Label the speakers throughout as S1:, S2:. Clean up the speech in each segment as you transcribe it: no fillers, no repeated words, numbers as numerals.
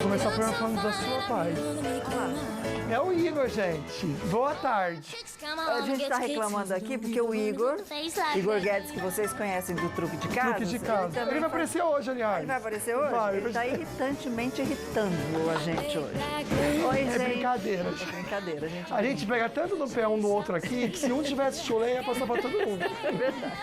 S1: começar o programa falando da sua paz. É o Igor, gente. Boa tarde.
S2: A gente está reclamando aqui porque o Igor Guedes, que vocês conhecem do Truque de Casa.
S1: Truque de Casa. Ele vai aparecer hoje, aliás.
S2: Ele vai aparecer hoje?
S1: Vai.
S2: Ele está irritantemente irritando a gente hoje. Oi, gente.
S1: Brincadeira.
S2: É brincadeira, gente.
S1: A gente pega tanto no pé um do outro aqui que se um tivesse chulé ia passar pra todo mundo.
S2: É verdade.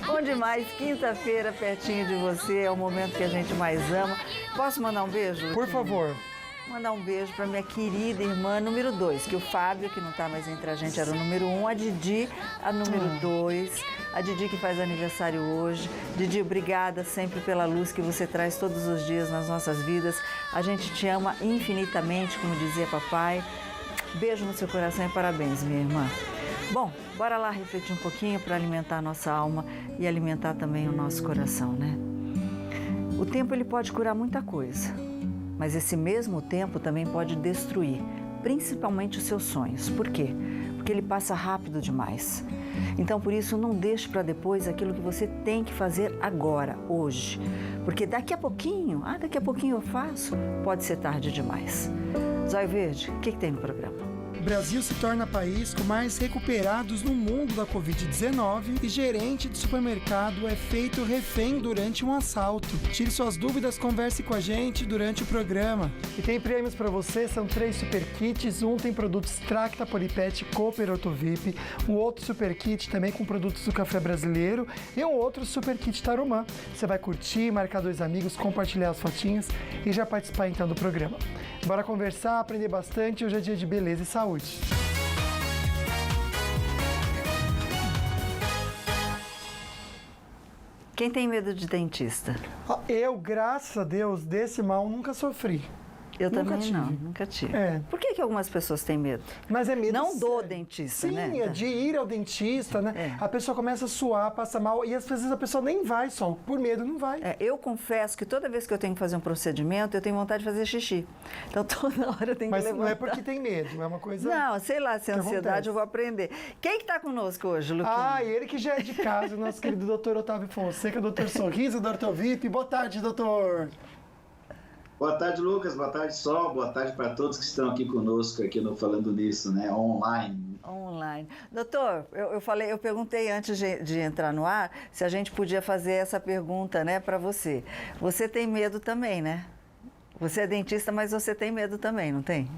S2: Bom demais, quinta-feira pertinho de você, é o momento que a gente mais ama. Posso mandar um beijo?
S1: Por favor.
S2: Mandar um beijo para minha querida irmã número 2, que o Fábio, que não está mais entre a gente, era o número 1, a Didi, a número 2, a Didi que faz aniversário hoje. Didi, obrigada sempre pela luz que você traz todos os dias nas nossas vidas. A gente te ama infinitamente, como dizia papai. Beijo no seu coração e parabéns, minha irmã. Bom, bora lá refletir um pouquinho para alimentar a nossa alma e alimentar também o nosso coração, né? O tempo ele pode curar muita coisa, mas esse mesmo tempo também pode destruir, principalmente os seus sonhos. Por quê? Porque ele passa rápido demais. Então, por isso, não deixe para depois aquilo que você tem que fazer agora, hoje. Porque daqui a pouquinho eu faço, pode ser tarde demais. Zóio Verde, o que tem no programa?
S1: O Brasil se torna país com mais recuperados no mundo da Covid-19 e gerente de supermercado é feito refém durante um assalto. Tire suas dúvidas, converse com a gente durante o programa. E tem prêmios para você, são 3 super kits. Um tem produtos Tracta, Polipet, Cooper, Ortovip. Um outro super kit também com produtos do Café Brasileiro. E um outro super kit Tarumã. Você vai curtir, marcar 2 amigos, compartilhar as fotinhas e já participar então do programa. Bora conversar, aprender bastante. Hoje é dia de beleza e saúde.
S2: Quem tem medo de dentista?
S1: Eu, graças a Deus, desse mal nunca sofri.
S2: Eu também não, nunca tive.
S1: É.
S2: Por que algumas pessoas têm medo?
S1: Mas é medo
S2: não do
S1: sério.
S2: dentista,
S1: Sim,
S2: né?
S1: é de ir ao dentista, né?
S2: É.
S1: A pessoa começa a suar, passa mal, e às vezes a pessoa nem vai só, por medo não vai.
S2: Eu confesso que toda vez que eu tenho que fazer um procedimento, eu tenho vontade de fazer xixi. Então toda hora eu tenho que levantar.
S1: Mas não é porque tem medo, é uma coisa...
S2: Não, sei lá, se é ansiedade
S1: acontece.
S2: eu vou aprender. Quem que tá conosco hoje, Luquinha?
S1: Ele que já é de casa, o nosso querido doutor Otávio Fonseca, doutor Sorriso, doutor VIP. Boa tarde, doutor.
S3: Boa tarde, Lucas. Boa tarde, Sol. Boa tarde para todos que estão aqui conosco, aqui no Falando Nisso, né? Online.
S2: Doutor, eu perguntei antes de entrar no ar se a gente podia fazer essa pergunta, né, para você. Você tem medo também, né? Você é dentista, mas você tem medo também, não tem?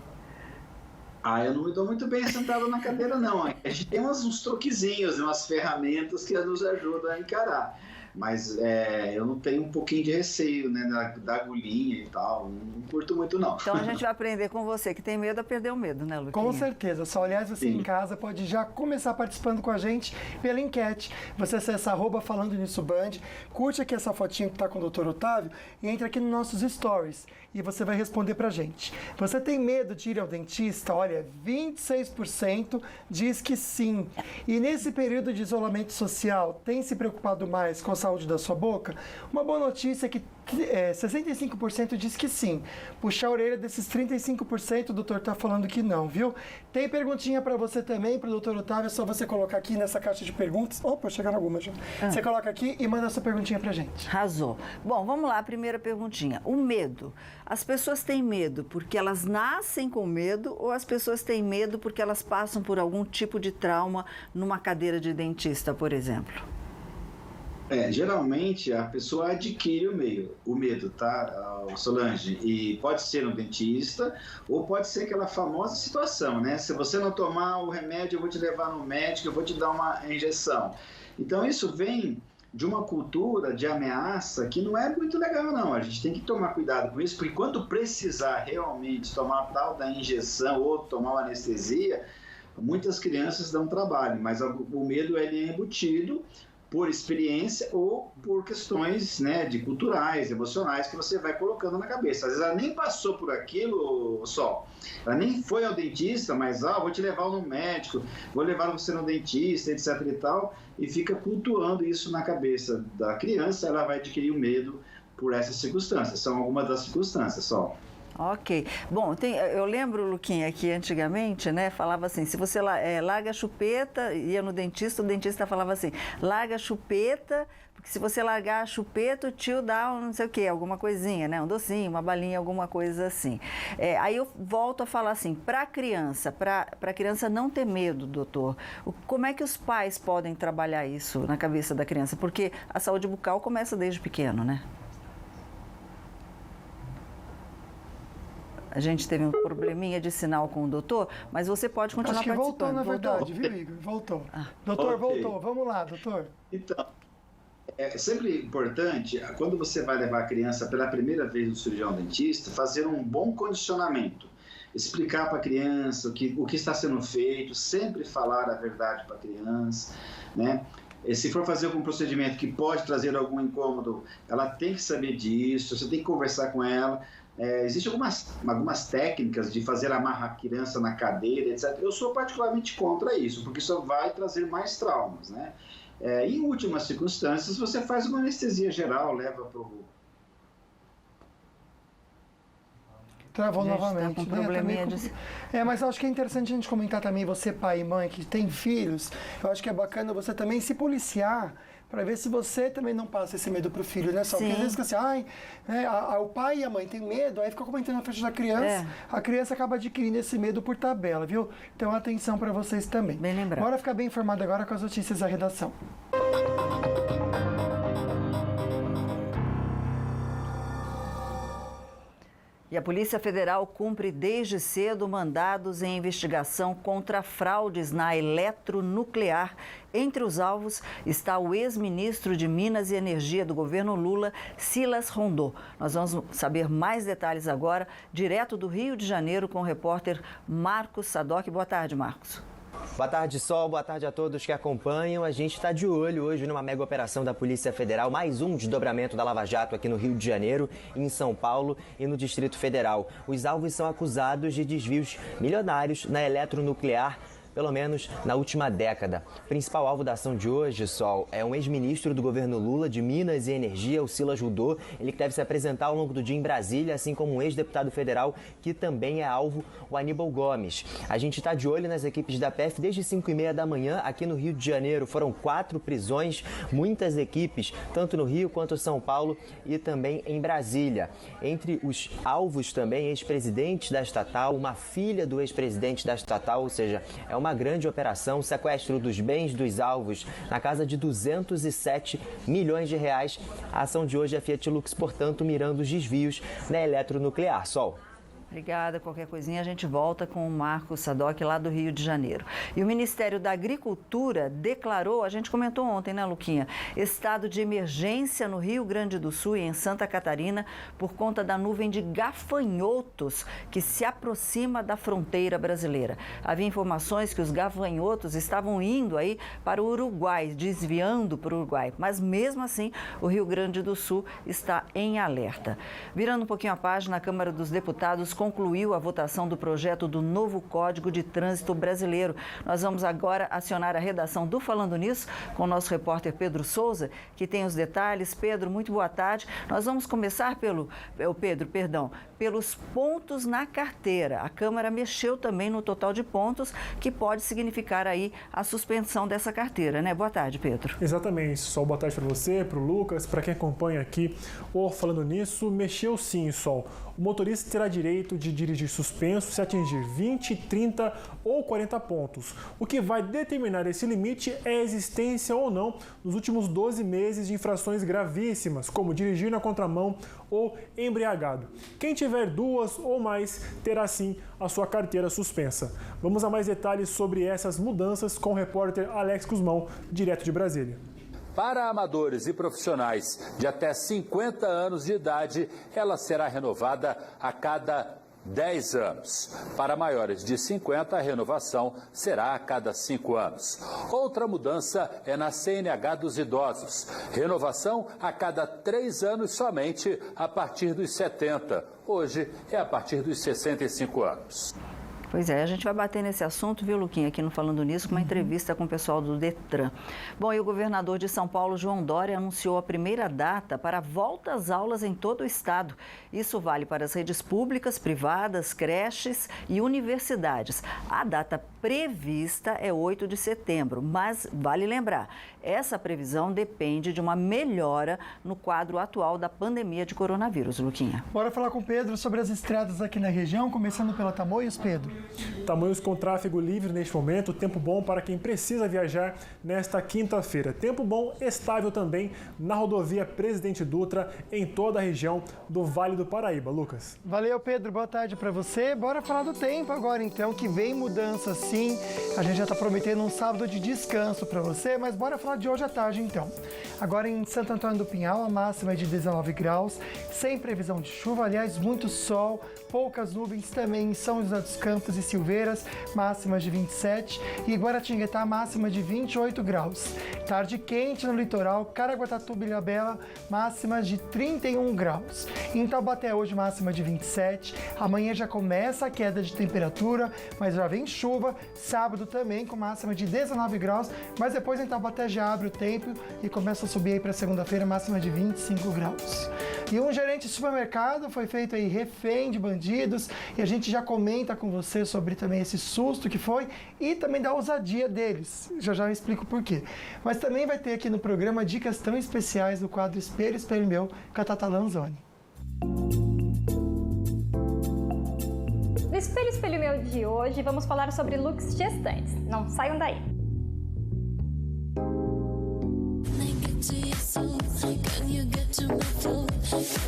S3: Eu não me dou muito bem sentado na cadeira, não. A gente tem uns truquezinhos, umas ferramentas que nos ajudam a encarar. Mas eu não tenho um pouquinho de receio, né, da agulhinha e tal, não curto muito não.
S2: Então a gente vai aprender com você, que tem medo a perder o medo, né, Luquinha?
S1: Com certeza, só aliás você Sim. Em casa pode já começar participando com a gente pela enquete. Você acessa @Falando Nisso Band, curte aqui essa fotinha que tá com o Dr. Otávio e entra aqui nos nossos stories e você vai responder pra gente. Você tem medo de ir ao dentista? Olha, 26% diz que sim. E nesse período de isolamento social, tem se preocupado mais com a saúde da sua boca? Uma boa notícia é que 65% diz que sim. Puxar a orelha desses 35%, o doutor tá falando que não, viu? Tem perguntinha para você também, pro doutor Otávio, é só você colocar aqui nessa caixa de perguntas. Opa, chegaram algumas já. Você coloca aqui e manda essa perguntinha pra gente.
S2: Arrasou. Bom, vamos lá, primeira perguntinha. O medo. As pessoas têm medo porque elas nascem com medo ou as pessoas têm medo porque elas passam por algum tipo de trauma numa cadeira de dentista, por exemplo?
S3: Geralmente a pessoa adquire o medo, tá, Solange? E pode ser um dentista ou pode ser aquela famosa situação, né? Se você não tomar o remédio, eu vou te levar no médico, eu vou te dar uma injeção. Então isso vem de uma cultura de ameaça que não é muito legal, não. A gente tem que tomar cuidado com isso, porque quando precisar realmente tomar a tal da injeção ou tomar uma anestesia, muitas crianças dão trabalho, mas o medo ele é embutido por experiência ou por questões, né, de culturais, emocionais que você vai colocando na cabeça. Às vezes ela nem passou por aquilo, ela nem foi ao dentista, mas vou te levar no médico, vou levar você no dentista, etc e tal, e fica cultuando isso na cabeça da criança. Ela vai adquirir o medo por essas circunstâncias. São algumas das circunstâncias,
S2: Ok. Bom, eu lembro, Luquinha, que antigamente, né, falava assim, se você larga a chupeta, ia no dentista, o dentista falava assim, larga a chupeta, porque se você largar a chupeta, o tio dá um não sei o quê, alguma coisinha, né, um docinho, uma balinha, alguma coisa assim. Aí eu volto a falar assim, para a criança não ter medo, doutor, como é que os pais podem trabalhar isso na cabeça da criança? Porque a saúde bucal começa desde pequeno, né? A gente teve um probleminha de sinal com o doutor, mas você pode continuar participando.
S1: Acho que voltou, na verdade, viu, Igor? Voltou. Doutor,
S3: okay.
S1: Voltou. Vamos lá, doutor.
S3: Então, é sempre importante, quando você vai levar a criança pela primeira vez no cirurgião dentista, fazer um bom condicionamento. Explicar para a criança o que está sendo feito, sempre falar a verdade para a criança, né? Se for fazer algum procedimento que pode trazer algum incômodo, ela tem que saber disso, você tem que conversar com ela. Existem algumas técnicas de fazer amarrar a criança na cadeira, etc. Eu sou particularmente contra isso, porque isso vai trazer mais traumas, né? Em últimas circunstâncias, você faz uma anestesia geral, leva para o...
S1: Travou novamente.
S2: Tá com probleminha
S1: mas acho que é interessante a gente comentar também, você pai e mãe que tem filhos, eu acho que é bacana você também se policiar para ver se você também não passa esse medo pro filho, né? Só porque às vezes fica assim, o pai e a mãe têm medo, aí fica comentando na frente da criança, a criança acaba adquirindo esse medo por tabela, viu? Então atenção para vocês também.
S2: Bem lembrado.
S1: Bora ficar bem informado agora com as notícias da redação.
S2: E a Polícia Federal cumpre desde cedo mandados em investigação contra fraudes na eletronuclear. Entre os alvos está o ex-ministro de Minas e Energia do governo Lula, Silas Rondô. Nós vamos saber mais detalhes agora, direto do Rio de Janeiro, com o repórter Marcos Sadoc. Boa tarde, Marcos.
S4: Boa tarde, Sol. Boa tarde a todos que acompanham. A gente está de olho hoje numa mega operação da Polícia Federal, mais um desdobramento da Lava Jato aqui no Rio de Janeiro, em São Paulo e no Distrito Federal. Os alvos são acusados de desvios milionários na eletronuclear, pelo menos na última década. O principal alvo da ação de hoje, Sol, é um ex-ministro do governo Lula de Minas e Energia, o Silas Rondô. Ele que deve se apresentar ao longo do dia em Brasília, assim como um ex-deputado federal que também é alvo, o Aníbal Gomes. A gente está de olho nas equipes da PF desde 5h30 da manhã aqui no Rio de Janeiro. Foram 4 prisões, muitas equipes, tanto no Rio quanto São Paulo e também em Brasília. Entre os alvos também, ex-presidentes da estatal, uma filha do ex-presidente da estatal, ou seja, é uma grande operação, sequestro dos bens dos alvos na casa de 207 milhões de reais. A ação de hoje é Fiat Lux, portanto, mirando os desvios na eletronuclear. Sol.
S2: Obrigada. Qualquer coisinha a gente volta com o Marcos Sadoc lá do Rio de Janeiro. E o Ministério da Agricultura declarou, a gente comentou ontem, né, Luquinha, estado de emergência no Rio Grande do Sul e em Santa Catarina por conta da nuvem de gafanhotos que se aproxima da fronteira brasileira. Havia informações que os gafanhotos estavam indo aí para o Uruguai, desviando para o Uruguai. Mas mesmo assim, o Rio Grande do Sul está em alerta. Virando um pouquinho a página, a Câmara dos Deputados concluiu a votação do projeto do novo Código de Trânsito Brasileiro. Nós vamos agora acionar a redação do Falando Nisso com o nosso repórter Pedro Souza, que tem os detalhes. Pedro, muito boa tarde. Nós vamos começar pelos pontos na carteira. A Câmara mexeu também no total de pontos, que pode significar aí a suspensão dessa carteira, né? Boa tarde, Pedro.
S5: Exatamente, Sol. Boa tarde para você, para o Lucas, para quem acompanha aqui o Falando Nisso. Mexeu sim, Sol. O motorista terá direito de dirigir suspenso se atingir 20, 30 ou 40 pontos. O que vai determinar esse limite é a existência ou não nos últimos 12 meses de infrações gravíssimas, como dirigir na contramão ou embriagado. Quem tiver 2 ou mais terá sim a sua carteira suspensa. Vamos a mais detalhes sobre essas mudanças com o repórter Alex Guzmão, direto de Brasília.
S6: Para amadores e profissionais de até 50 anos de idade, ela será renovada a cada 10 anos. Para maiores de 50, a renovação será a cada 5 anos. Outra mudança é na CNH dos idosos. Renovação a cada 3 anos somente a partir dos 70. Hoje é a partir dos 65 anos.
S2: Pois é, a gente vai bater nesse assunto, viu, Luquinha, aqui no Falando Nisso, com uma entrevista com o pessoal do Detran. Bom, e o governador de São Paulo, João Dória, anunciou a primeira data para a volta às aulas em todo o estado. Isso vale para as redes públicas, privadas, creches e universidades. A data prevista é 8 de setembro, mas vale lembrar, essa previsão depende de uma melhora no quadro atual da pandemia de coronavírus, Luquinha.
S1: Bora falar com o Pedro sobre as estradas aqui na região, começando pela Tamoios, Pedro.
S5: Tamoios com tráfego livre neste momento, tempo bom para quem precisa viajar nesta quinta-feira. Tempo bom, estável também na rodovia Presidente Dutra, em toda a região do Vale do Paraíba. Lucas.
S1: Valeu, Pedro, boa tarde para você. Bora falar do tempo agora, então, que vem mudança sim. A gente já está prometendo um sábado de descanso para você, mas bora falar de hoje à tarde, então. Agora em Santo Antônio do Pinhal, a máxima é de 19 graus, sem previsão de chuva, aliás, muito sol, poucas nuvens também em São José dos Campos e Silveiras, máximas de 27, e Guaratinguetá, máxima de 28 graus. Tarde quente no litoral, Caraguatatuba e Ilhabela, máximas de 31 graus. Em Taubaté hoje, máxima de 27, amanhã já começa a queda de temperatura, mas já vem chuva, sábado também com máxima de 19 graus, mas depois em Taubaté já abre o tempo e começa a subir aí para segunda-feira, máxima de 25 graus. E um gerente de supermercado foi feito aí refém de bandidos e a gente já comenta com você sobre também esse susto que foi e também da ousadia deles. Já eu explico por quê. Mas também vai ter aqui no programa dicas tão especiais do quadro Espelho, Espelho Meu, com a Tata Lanzoni.
S7: No Espelho, Espelho Meu de hoje, vamos falar sobre looks gestantes. Não saiam daí!